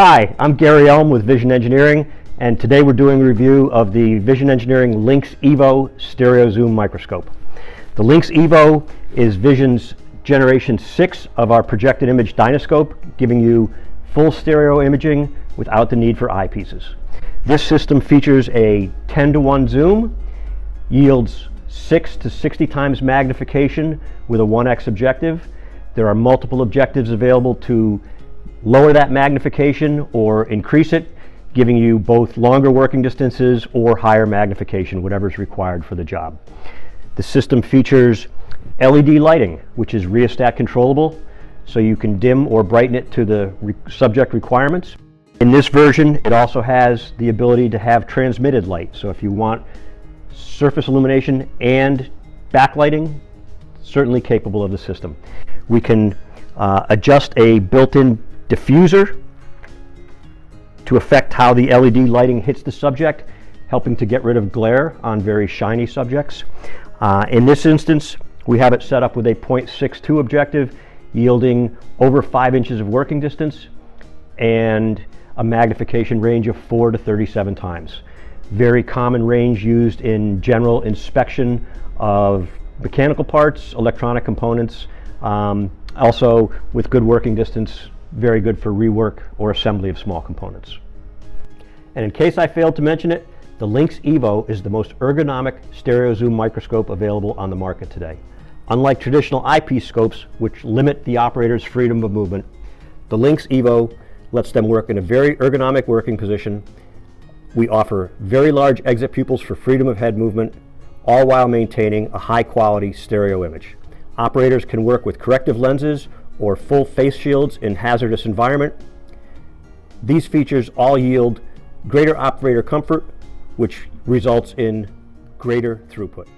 Hi, I'm Gary Elm with Vision Engineering, and today we're doing a review of the Vision Engineering Lynx EVO stereo zoom microscope. The Lynx EVO is Vision's generation 6 of our projected image dynoscope, giving you full stereo imaging without the need for eyepieces. This system features a 10:1 zoom, yields 6 to 60 times magnification with a 1x objective. There are multiple objectives available to lower that magnification or increase it, giving you both longer working distances or higher magnification, whatever is required for the job. The system features LED lighting, which is rheostat controllable, so you can dim or brighten it to the subject requirements. In this version, it also has the ability to have transmitted light, so if you want surface illumination and backlighting, certainly capable of the system. We can adjust a built-in diffuser to affect how the LED lighting hits the subject, helping to get rid of glare on very shiny subjects. In this instance, we have it set up with a 0.62 objective, yielding over 5 inches of working distance and a magnification range of 4 to 37 times. Very common range used in general inspection of mechanical parts, electronic components, also with good working distance, very good for rework or assembly of small components. And in case I failed to mention it, the Lynx EVO is the most ergonomic stereo zoom microscope available on the market today. Unlike traditional eyepiece scopes, which limit the operator's freedom of movement, the Lynx EVO lets them work in a very ergonomic working position. We offer very large exit pupils for freedom of head movement, all while maintaining a high quality stereo image. Operators can work with corrective lenses or full face shields in hazardous environment. These features all yield greater operator comfort, which results in greater throughput.